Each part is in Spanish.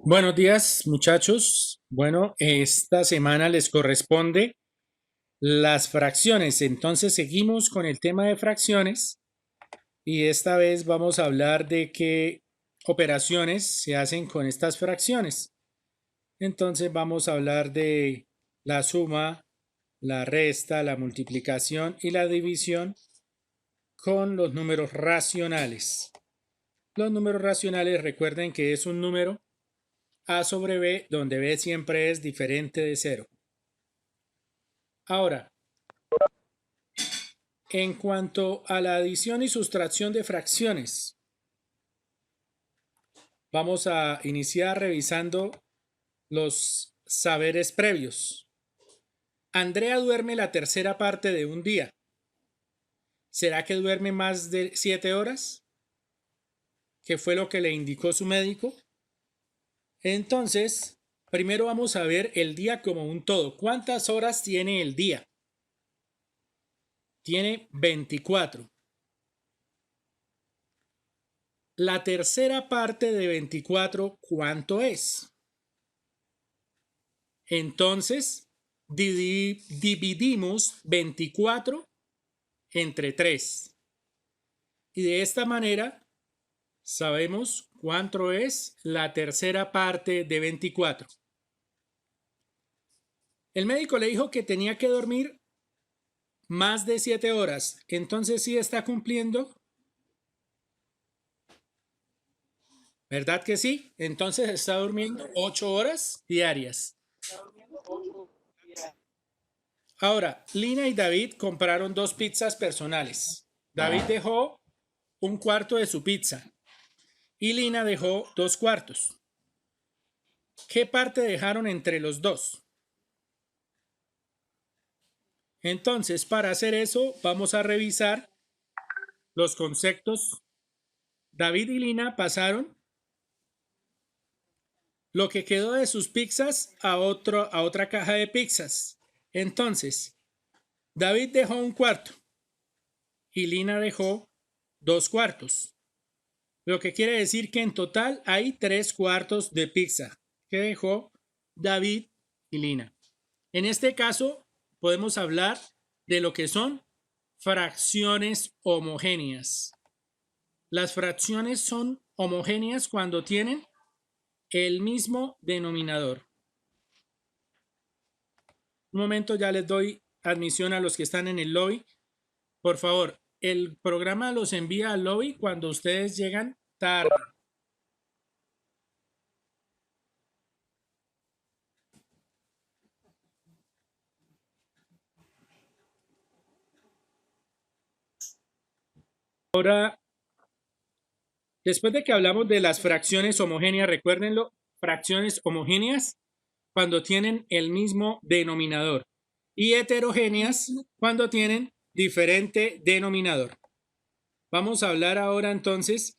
Buenos días, muchachos. Bueno, esta semana les corresponde las fracciones. Entonces seguimos con el tema de fracciones y esta vez vamos a hablar de qué operaciones se hacen con estas fracciones. Entonces vamos a hablar de la suma, la resta, la multiplicación y la división con los números racionales. Los números racionales, recuerden que es un número a sobre b, donde b siempre es diferente de cero. Ahora, en cuanto a la adición y sustracción de fracciones, vamos a iniciar revisando los saberes previos. Andrea duerme la tercera parte de un día. ¿Será que duerme más de 7 horas? ¿Qué fue lo que le indicó su médico? Entonces, primero vamos a ver el día como un todo. ¿Cuántas horas tiene el día? Tiene 24. La tercera parte de 24, ¿cuánto es? Entonces, dividimos 24 entre 3. Y de esta manera sabemos cuánto es la tercera parte de 24. El médico le dijo que tenía que dormir más de 7 horas. Entonces sí está cumpliendo. ¿Verdad que sí? Entonces está durmiendo 8 horas diarias. Ahora, Lina y David compraron 2 pizzas personales. David dejó un cuarto de su pizza y Lina dejó 2 cuartos. ¿Qué parte dejaron entre los dos? Entonces, para hacer eso, vamos a revisar los conceptos. David y Lina pasaron lo que quedó de sus pizzas a otra caja de pizzas. Entonces, David dejó un cuarto y Lina dejó 2 cuartos. Lo que quiere decir que en total hay 3 cuartos de pizza que dejó David y Lina. En este caso, podemos hablar de lo que son fracciones homogéneas. Las fracciones son homogéneas cuando tienen el mismo denominador. Un momento, ya les doy admisión a los que están en el lobby. Por favor, el programa los envía al lobby cuando ustedes llegan tarde. Ahora, después de que hablamos de las fracciones homogéneas, recuérdenlo, fracciones homogéneas cuando tienen el mismo denominador y heterogéneas cuando tienen diferente denominador. Vamos a hablar ahora entonces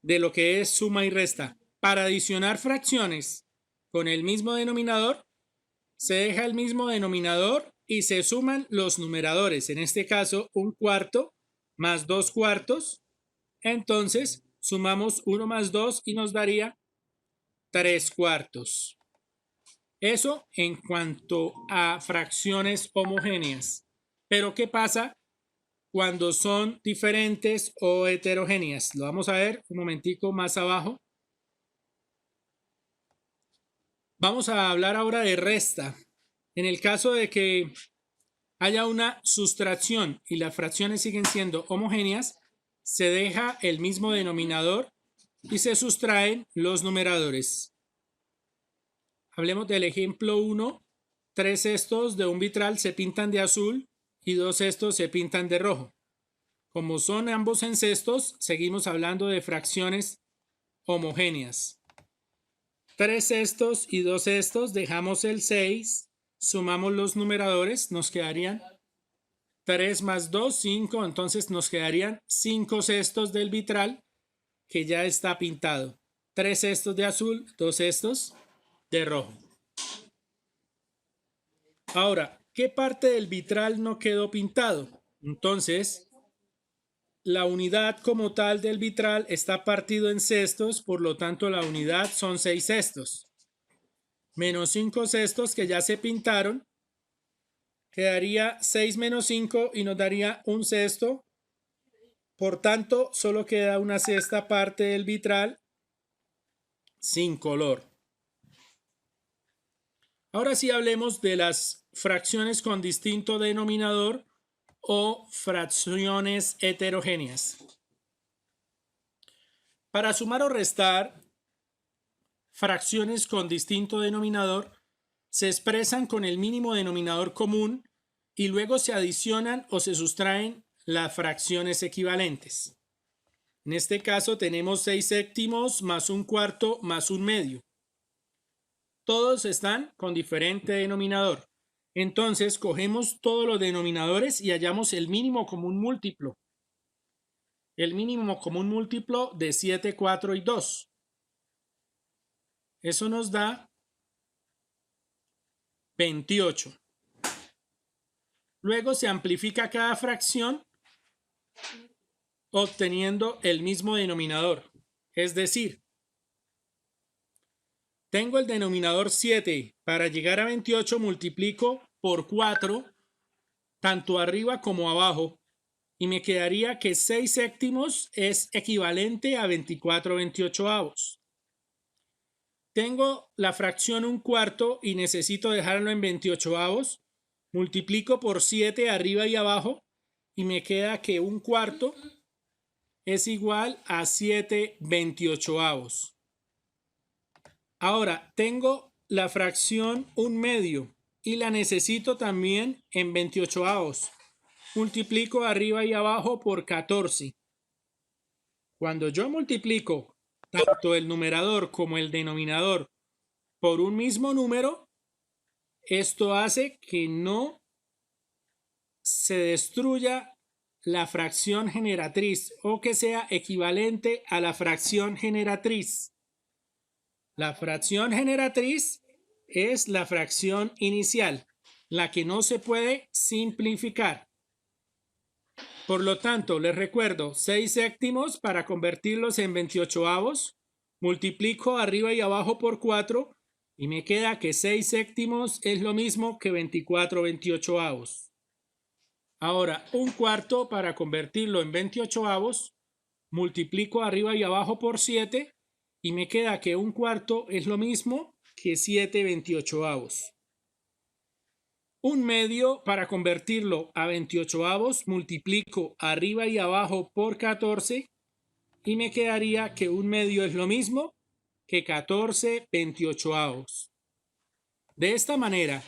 de lo que es suma y resta. Para adicionar fracciones con el mismo denominador, se deja el mismo denominador y se suman los numeradores. En este caso, un cuarto más 2 cuartos. Entonces, sumamos 1 más 2 y nos daría 3 cuartos. Eso en cuanto a fracciones homogéneas. Pero ¿qué pasa cuando son diferentes o heterogéneas? Lo vamos a ver un momentico más abajo. Vamos a hablar ahora de resta. En el caso de que haya una sustracción y las fracciones siguen siendo homogéneas, se deja el mismo denominador y se sustraen los numeradores. Hablemos del ejemplo 1. 3 cestos de un vitral se pintan de azul y 2 cestos se pintan de rojo. Como son ambos en cestos, seguimos hablando de fracciones homogéneas. 3 cestos y 2 cestos, dejamos el 6, sumamos los numeradores, nos quedarían 3 más 2, 5, entonces nos quedarían 5 cestos del vitral que ya está pintado. 3 cestos de azul, 2 cestos de rojo. Ahora, ¿qué parte del vitral no quedó pintado? Entonces, la unidad como tal del vitral está partido en sextos, por lo tanto la unidad son 6 sextos. Menos 5 sextos que ya se pintaron, quedaría 6 menos 5 y nos daría un sexto. Por tanto, solo queda una sexta parte del vitral sin color. Ahora sí hablemos de las fracciones con distinto denominador o fracciones heterogéneas. Para sumar o restar fracciones con distinto denominador, se expresan con el mínimo denominador común y luego se adicionan o se sustraen las fracciones equivalentes. En este caso tenemos 6 séptimos más un cuarto más un medio. Todos están con diferente denominador. Entonces cogemos todos los denominadores y hallamos el mínimo común múltiplo. El mínimo común múltiplo de 7, 4 y 2. Eso nos da 28. Luego se amplifica cada fracción obteniendo el mismo denominador. Es decir, tengo el denominador 7. Para llegar a 28 multiplico por 4, tanto arriba como abajo, y me quedaría que 6 séptimos es equivalente a 24/28. Tengo la fracción un cuarto y necesito dejarlo en 28. Multiplico por 7 arriba y abajo y me queda que un cuarto es igual a 7/28. Ahora tengo la fracción un medio y la necesito también en 28. Multiplico arriba y abajo por 14. Cuando yo multiplico tanto el numerador como el denominador por un mismo número, esto hace que no se destruya la fracción generatriz o que sea equivalente a la fracción generatriz. La fracción generatriz es la fracción inicial, la que no se puede simplificar. Por lo tanto, les recuerdo, 6 séptimos para convertirlos en 28. Multiplico arriba y abajo por 4 y me queda que 6 séptimos es lo mismo que 24/28. Ahora, un cuarto para convertirlo en 28. Multiplico arriba y abajo por 7 y me queda que un cuarto es lo mismo que 7/28. Un medio para convertirlo a 28, multiplico arriba y abajo por 14 y me quedaría que un medio es lo mismo que 14/28. De esta manera,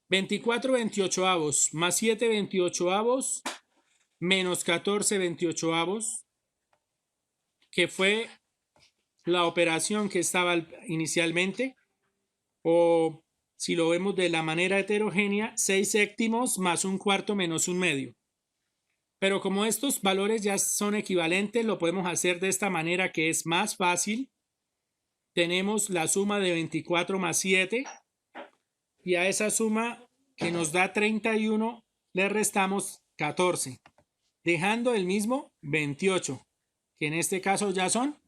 24/28 más 7/28 menos 14/28, que fue la operación que estaba inicialmente, o si lo vemos de la manera heterogénea, 6 séptimos más un cuarto menos un medio. Pero como estos valores ya son equivalentes, lo podemos hacer de esta manera que es más fácil. Tenemos la suma de 24 más 7 y a esa suma que nos da 31 le restamos 14, dejando el mismo 28, que en este caso ya son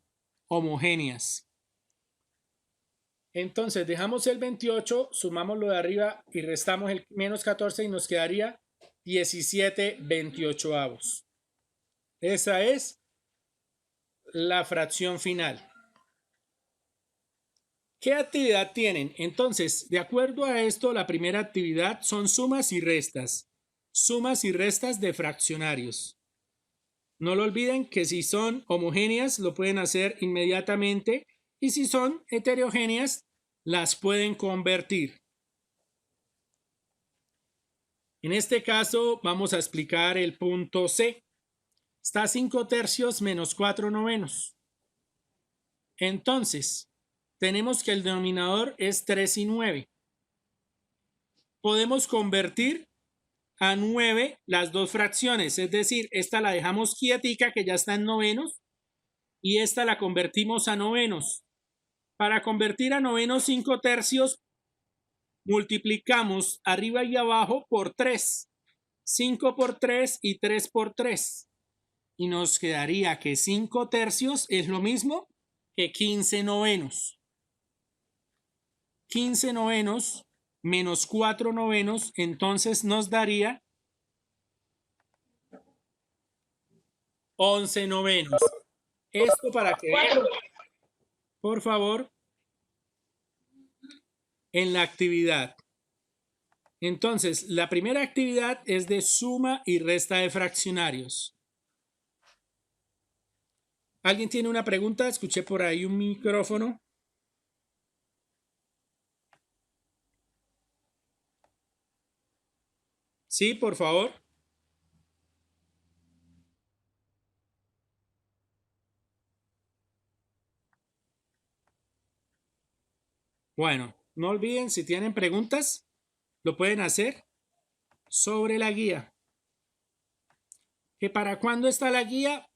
homogéneas. Entonces dejamos el 28, sumamos lo de arriba y restamos el menos 14 y nos quedaría 17/28. Esa es la fracción final. ¿Qué actividad tienen? Entonces, de acuerdo a esto, la primera actividad son sumas y restas. Sumas y restas de fraccionarios. No lo olviden que si son homogéneas lo pueden hacer inmediatamente y si son heterogéneas las pueden convertir. En este caso vamos a explicar el punto C. Está 5 tercios menos 4 novenos. Entonces, tenemos que el denominador es 3 y 9. Podemos convertir a 9 las dos fracciones, es decir, esta la dejamos quietica que ya está en novenos y esta la convertimos a novenos. Para convertir a novenos 5 tercios multiplicamos arriba y abajo por 3. 5 por 3 y 3 por 3. y nos quedaría que 5 tercios es lo mismo que 15 novenos. 15 novenos menos 4 novenos, entonces nos daría 11 novenos. Esto para que vean, por favor, en la actividad. Entonces, la primera actividad es de suma y resta de fraccionarios. ¿Alguien tiene una pregunta? Escuché por ahí un micrófono. Sí, por favor. Bueno, no olviden, si tienen preguntas, lo pueden hacer sobre la guía. ¿Que para cuándo está la guía?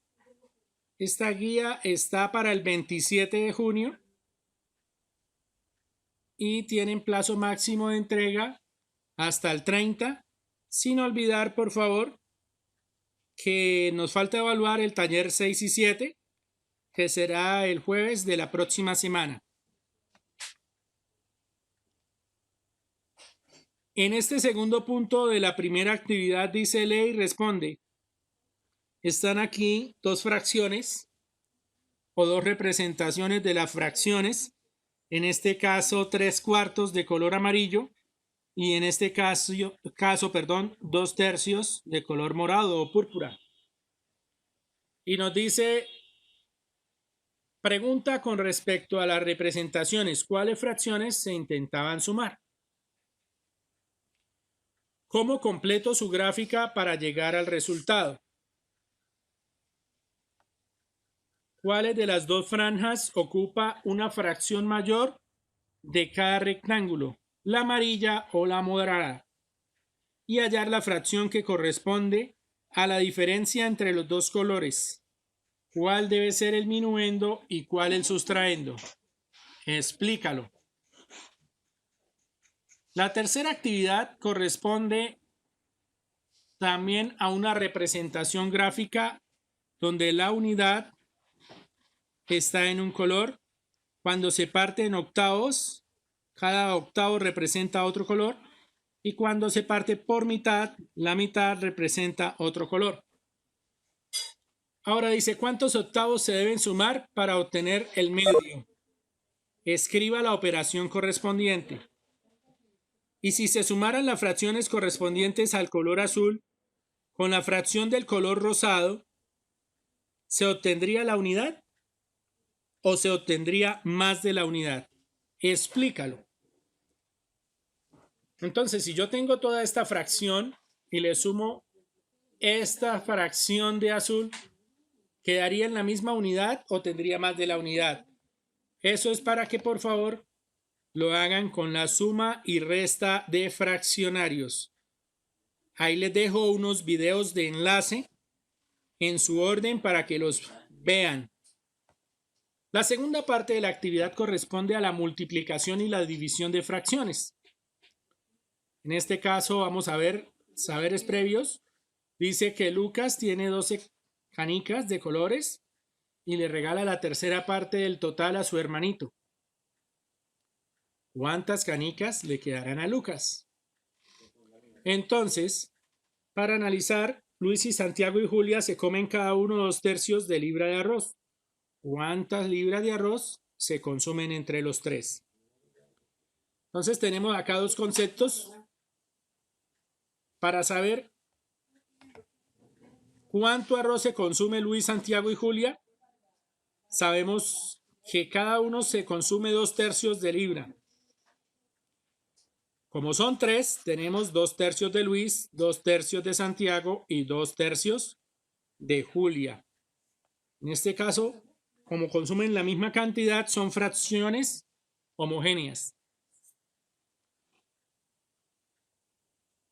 Esta guía está para el 27 de junio y tienen plazo máximo de entrega hasta el 30. Sin olvidar, por favor, que nos falta evaluar el taller 6 y 7, que será el jueves de la próxima semana. En este segundo punto de la primera actividad dice lee y responde. Están aquí dos fracciones o dos representaciones de las fracciones. En este caso, 3/4 de color amarillo y en este caso, 2/3 de color morado o púrpura. Y nos dice, pregunta con respecto a las representaciones, ¿cuáles fracciones se intentaban sumar? ¿Cómo completo su gráfica para llegar al resultado? ¿Cuáles de las dos franjas ocupa una fracción mayor de cada rectángulo, la amarilla o la morada? Y hallar la fracción que corresponde a la diferencia entre los dos colores. ¿Cuál debe ser el minuendo y cuál el sustraendo? Explícalo. La tercera actividad corresponde también a una representación gráfica donde la unidad está en un color. Cuando se parte en octavos, cada octavo representa otro color. Y cuando se parte por mitad, la mitad representa otro color. Ahora dice, ¿cuántos octavos se deben sumar para obtener el medio? Escriba la operación correspondiente. Y si se sumaran las fracciones correspondientes al color azul con la fracción del color rosado, ¿se obtendría la unidad o se obtendría más de la unidad? Explícalo. Entonces, si yo tengo toda esta fracción y le sumo esta fracción de azul, ¿quedaría en la misma unidad o tendría más de la unidad? Eso es para que por favor lo hagan con la suma y resta de fraccionarios. Ahí les dejo unos videos de enlace en su orden para que los vean. La segunda parte de la actividad corresponde a la multiplicación y la división de fracciones. En este caso vamos a ver saberes previos. Dice que Lucas tiene 12 canicas de colores y le regala la tercera parte del total a su hermanito. ¿Cuántas canicas le quedarán a Lucas? Entonces, para analizar, Luis y Santiago y Julia se comen cada uno 2/3 de libra de arroz. ¿Cuántas libras de arroz se consumen entre los tres? Entonces tenemos acá dos conceptos para saber cuánto arroz se consume Luis, Santiago y Julia. Sabemos que cada uno se consume 2/3 de libra. Como son tres, tenemos 2/3 de Luis, 2/3 de Santiago y 2/3 de Julia. En este caso, como consumen la misma cantidad, son fracciones homogéneas.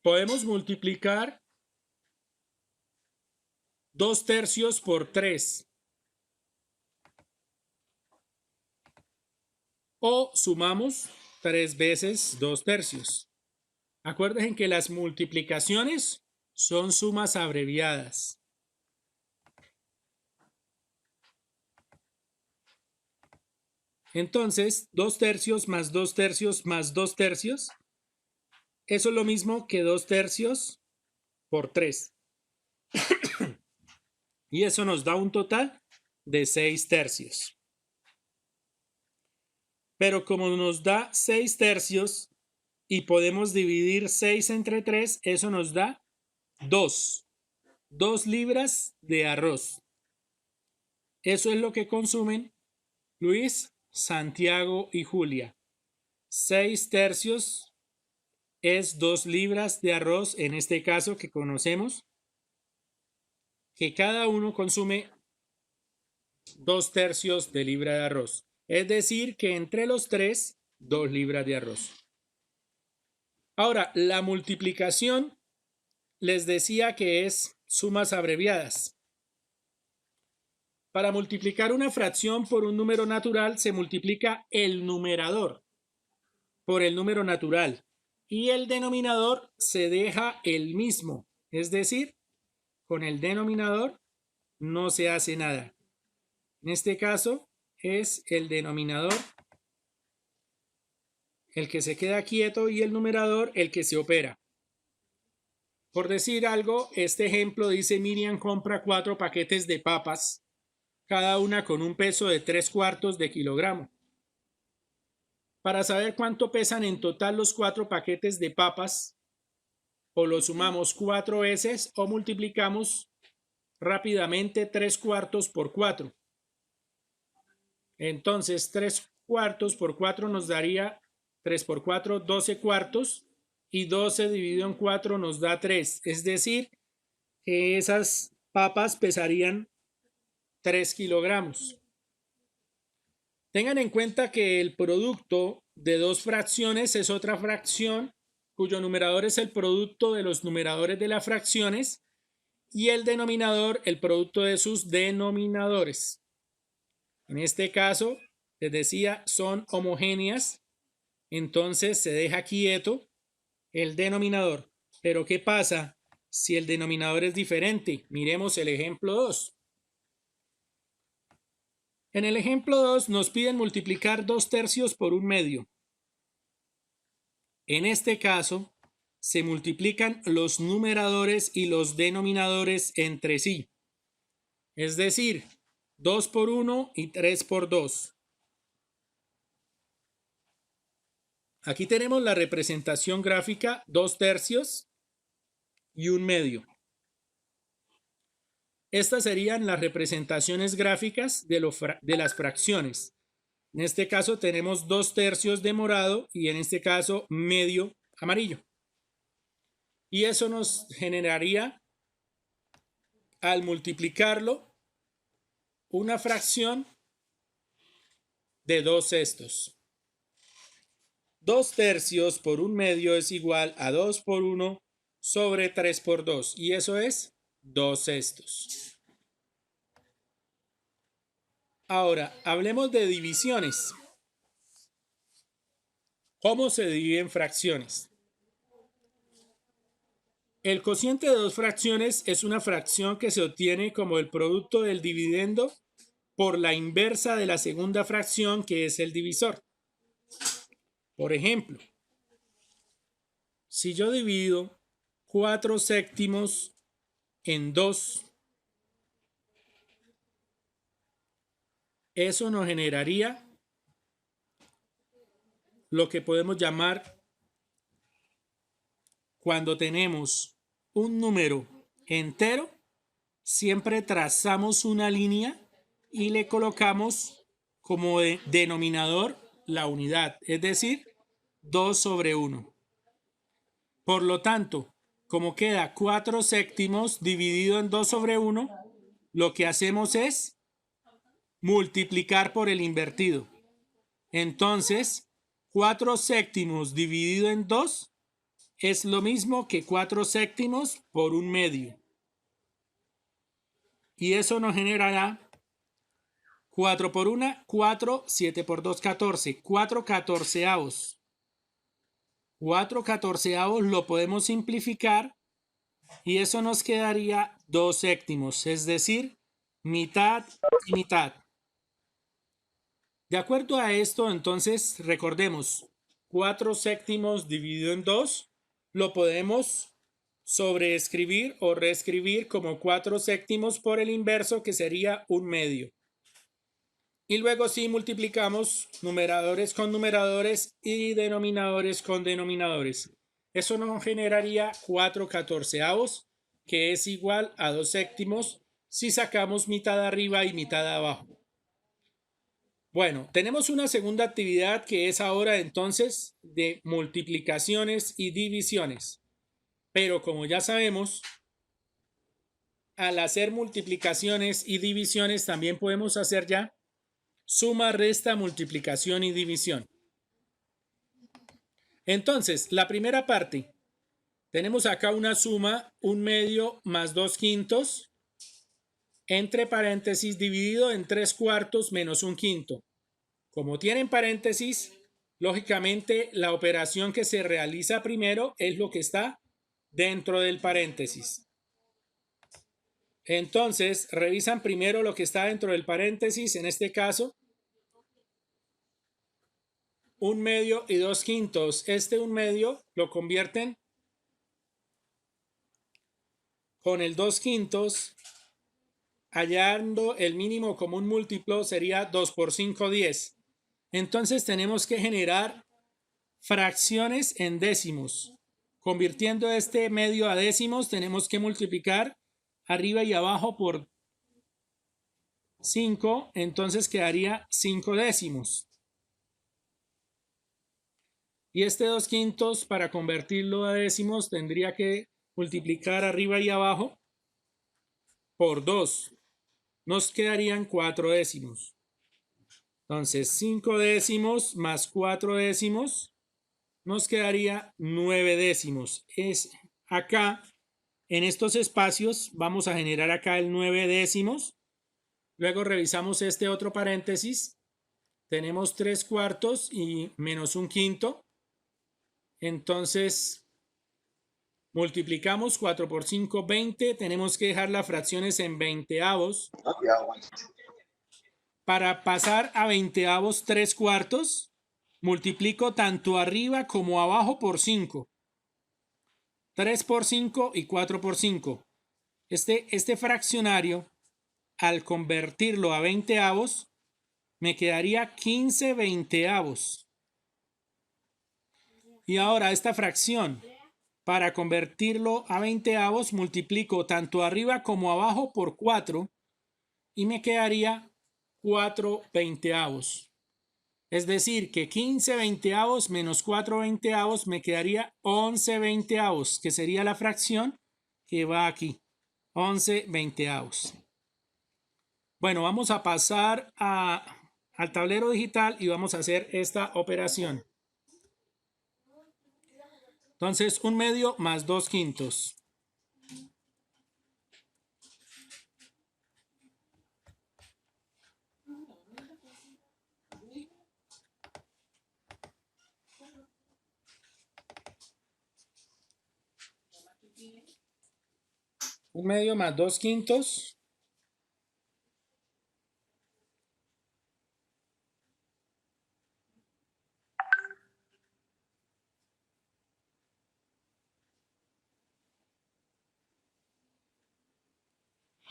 Podemos multiplicar 2/3 por 3. O sumamos 3 veces 2/3. Acuérdense que las multiplicaciones son sumas abreviadas. Entonces, 2/3 más 2/3 más 2/3, eso es lo mismo que 2/3 por 3. Y eso nos da un total de 6/3. Pero como nos da 6/3 y podemos dividir 6 entre 3, eso nos da 2 libras de arroz. Eso es lo que consumen Luis, Santiago y Julia. 6/3 es 2 libras de arroz, en este caso que conocemos, que cada uno consume 2/3 de libra de arroz. Es decir, que entre los tres, 2 libras de arroz. Ahora, la multiplicación les decía que es sumas abreviadas. Para multiplicar una fracción por un número natural se multiplica el numerador por el número natural y el denominador se deja el mismo, es decir, con el denominador no se hace nada. En este caso es el denominador el que se queda quieto y el numerador el que se opera. Por decir algo, este ejemplo dice: Miriam compra 4 paquetes de papas, cada una con un peso de 3/4 de kilogramo. Para saber cuánto pesan en total los 4 paquetes de papas, o lo sumamos 4 veces o multiplicamos rápidamente 3/4 por 4. Entonces 3/4 por 4 nos daría 3 por 4, 12/4, y 12 dividido en 4 nos da 3. Es decir, que esas papas pesarían 3 kilogramos. Tengan en cuenta que el producto de dos fracciones es otra fracción cuyo numerador es el producto de los numeradores de las fracciones y el denominador el producto de sus denominadores. En este caso, les decía, son homogéneas, entonces se deja quieto el denominador. Pero ¿qué pasa si el denominador es diferente? Miremos el ejemplo 2. En el ejemplo 2 nos piden multiplicar 2/3 por 1/2. En este caso, se multiplican los numeradores y los denominadores entre sí. Es decir, 2 por 1 y 3 por 2. Aquí tenemos la representación gráfica: 2/3 y 1/2. Estas serían las representaciones gráficas de las fracciones. En este caso tenemos 2/3 de morado y en este caso medio amarillo. Y eso nos generaría, al multiplicarlo, una fracción de 2/6. 2/3 por 1/2 es igual a 2 por 1 sobre 3 por 2. Y eso es 2/6. Ahora, hablemos de divisiones. ¿Cómo se dividen fracciones? El cociente de dos fracciones es una fracción que se obtiene como el producto del dividendo por la inversa de la segunda fracción, que es el divisor. Por ejemplo, si yo divido 4/7 en 2, eso nos generaría lo que podemos llamar, cuando tenemos un número entero, siempre trazamos una línea y le colocamos como denominador la unidad, es decir, 2 sobre 1. Por lo tanto, como queda 4/7 dividido en 2 sobre 1, lo que hacemos es multiplicar por el invertido. Entonces, 4/7 dividido en 2 es lo mismo que 4/7 por 1/2. Y eso nos generará 4 por 1, 4, 7 por 2, 14. 4/14. 4/14 lo podemos simplificar y eso nos quedaría 2/7, es decir, mitad y mitad. De acuerdo a esto, entonces, recordemos, 4 séptimos dividido en 2 lo podemos sobreescribir o reescribir como 4 séptimos por el inverso, que sería 1/2. Y luego sí multiplicamos numeradores con numeradores y denominadores con denominadores. Eso nos generaría 4/14, que es igual a 2 séptimos si sacamos mitad arriba y mitad abajo. Bueno, tenemos una segunda actividad que es ahora entonces de multiplicaciones y divisiones. Pero como ya sabemos, al hacer multiplicaciones y divisiones también podemos hacer ya suma, resta, multiplicación y división. Entonces, la primera parte, tenemos acá una suma, 1/2 más 2/5, entre paréntesis, dividido en 3/4 menos 1/5. Como tienen paréntesis, lógicamente la operación que se realiza primero es lo que está dentro del paréntesis. Entonces, revisan primero lo que está dentro del paréntesis, en este caso, 1/2 y 2/5. Este 1/2 lo convierten con el 2/5, hallando el mínimo común múltiplo sería 2 por 5, 10. Entonces tenemos que generar fracciones en décimos. Convirtiendo este medio a décimos, tenemos que multiplicar arriba y abajo por 5, entonces quedaría 5 décimos. Y este 2/5, para convertirlo a décimos, tendría que multiplicar arriba y abajo por 2. Nos quedarían 4 décimos. Entonces, 5 décimos más 4 décimos nos quedaría 9 décimos. Es acá, en estos espacios, vamos a generar acá el 9 décimos. Luego revisamos este otro paréntesis. Tenemos 3/4 y menos 1/5. Entonces, multiplicamos 4 por 5, 20. Tenemos que dejar las fracciones en veinteavos. Para pasar a veinteavos 3/4, multiplico tanto arriba como abajo por 5. 3 por 5 y 4 por 5. Este fraccionario, al convertirlo a veinteavos, me quedaría 15 veinteavos. Y ahora esta fracción, para convertirlo a veinteavos, multiplico tanto arriba como abajo por 4 y me quedaría 4 veinteavos. Es decir, que 15 veinteavos menos 4 veinteavos me quedaría 11 veinteavos, que sería la fracción que va aquí, 11 veinteavos. Bueno, vamos a pasar al tablero digital y vamos a hacer esta operación. Entonces, 1/2 más 2/5. Un medio más 2/5.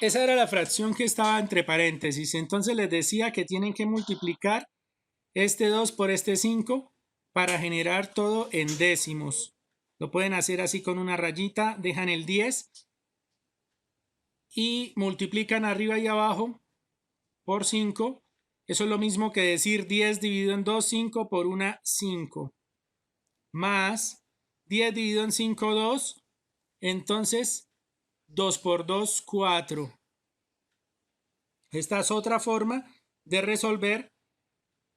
Esa era la fracción que estaba entre paréntesis. Entonces les decía que tienen que multiplicar este 2 por este 5 para generar todo en décimos. Lo pueden hacer así con una rayita, dejan el 10 y multiplican arriba y abajo por 5. Eso es lo mismo que decir 10 dividido en 2, 5 por una 5. Más 10 dividido en 5, 2. Entonces 2 por 2, 4. Esta es otra forma de resolver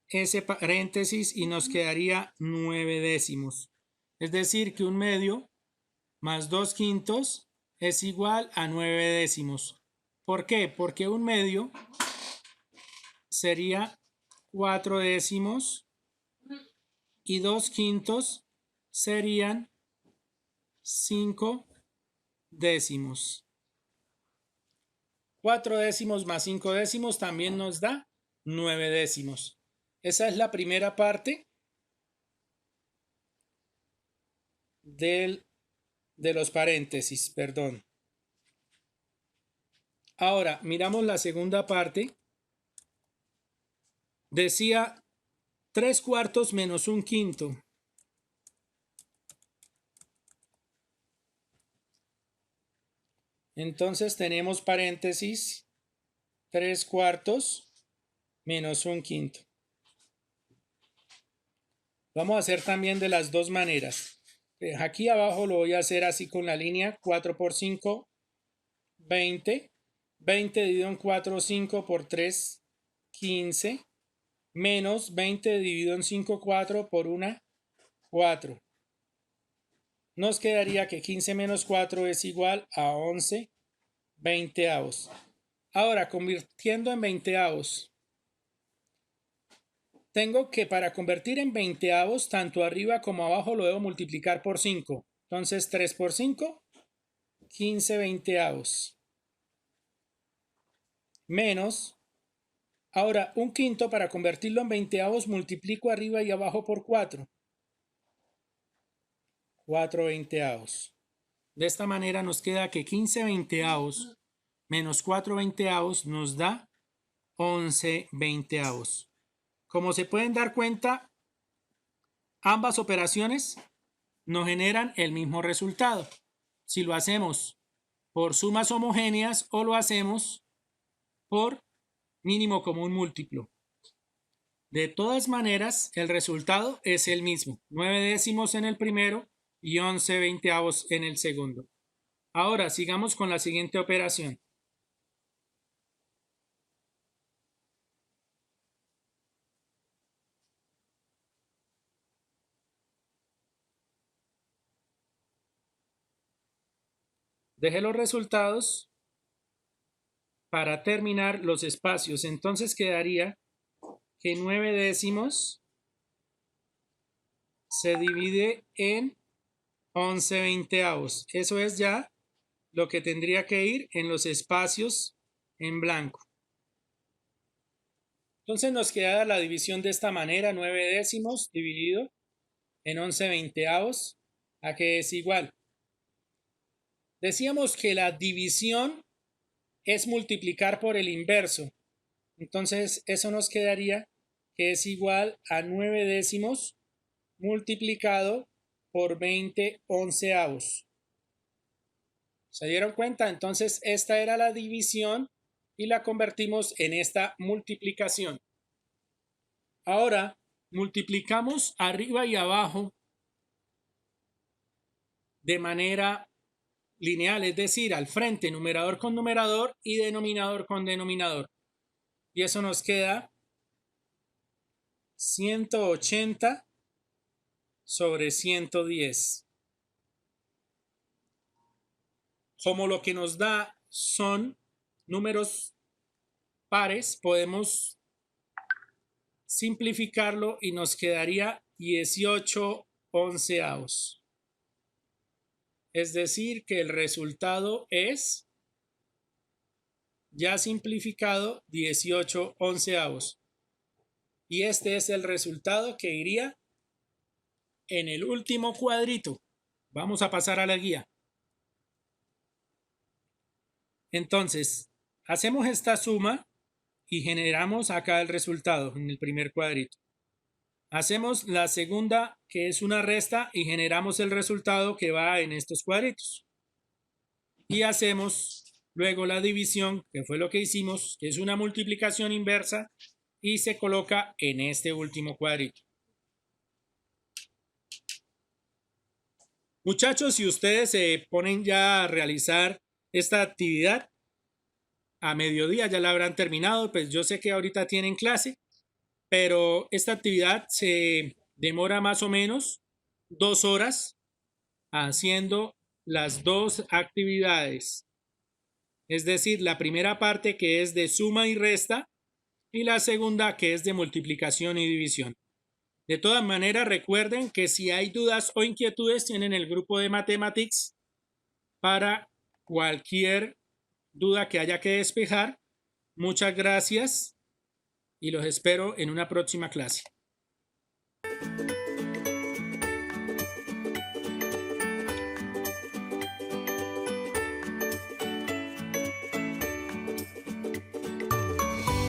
ese paréntesis y nos quedaría 9 décimos. Es decir, que 1/2 más 2/5 es igual a 9 décimos. ¿Por qué? Porque 1/2 sería 4 décimos y 2/5 serían 5 décimos. 4 décimos más 5 décimos también nos da 9 décimos. Esa es la primera parte de los paréntesis, perdón. Ahora, miramos la segunda parte. Decía 3/4 menos 1/5. Entonces tenemos paréntesis 3/4 menos 1/5. Vamos a hacer también de las dos maneras. Aquí abajo lo voy a hacer así con la línea 4 por 5, 20. 20 dividido en 4, 5 por 3, 15. Menos 20 dividido en 5, 4 por 1, 4. Nos quedaría que 15 menos 4 es igual a 11 veinteavos. Ahora, convirtiendo en veinteavos. Tengo que para convertir en veinteavos, tanto arriba como abajo lo debo multiplicar por 5. Entonces 3 por 5, 15 veinteavos. Menos, ahora 1/5 para convertirlo en veinteavos multiplico arriba y abajo por 4. 4 veinteavos. De esta manera nos queda que 15 veinteavos menos 4 veinteavos nos da 11 veinteavos. Como se pueden dar cuenta, ambas operaciones nos generan el mismo resultado. Si lo hacemos por sumas homogéneas o lo hacemos por mínimo común múltiplo. De todas maneras, el resultado es el mismo. 9 décimos en el primero y 11 veinteavos en el segundo. Ahora sigamos con la siguiente operación. Dejé los resultados para terminar los espacios. Entonces quedaría que 9 décimos se divide en 11 veinteavos. Eso es ya lo que tendría que ir en los espacios en blanco. Entonces nos queda la división de esta manera, 9 décimos dividido en 11 veinteavos, ¿a qué es igual? Decíamos que la división es multiplicar por el inverso. Entonces eso nos quedaría que es igual a 9 décimos multiplicado por 20 onceavos. ¿Se dieron cuenta? Entonces esta era la división y la convertimos en esta multiplicación. Ahora multiplicamos arriba y abajo de manera lineal, es decir, al frente, numerador con numerador y denominador con denominador. Y eso nos queda 180 sobre 110. Como lo que nos da son números pares, podemos simplificarlo y nos quedaría 18 onceavos. Es decir, que el resultado es, ya simplificado, 18 onceavos. Y este es el resultado que iría en el último cuadrito. Vamos a pasar a la guía. Entonces, hacemos esta suma y generamos acá el resultado en el primer cuadrito. Hacemos la segunda, que es una resta, y generamos el resultado que va en estos cuadritos. Y hacemos luego la división, que fue lo que hicimos, que es una multiplicación inversa, y se coloca en este último cuadrito. Muchachos, si ustedes se ponen ya a realizar esta actividad, a mediodía ya la habrán terminado, pues yo sé que ahorita tienen clase, pero esta actividad se demora más o menos 2 horas haciendo las dos actividades. Es decir, la primera parte que es de suma y resta y la segunda que es de multiplicación y división. De todas maneras, recuerden que si hay dudas o inquietudes, tienen el grupo de Mathematics para cualquier duda que haya que despejar. Muchas gracias y los espero en una próxima clase.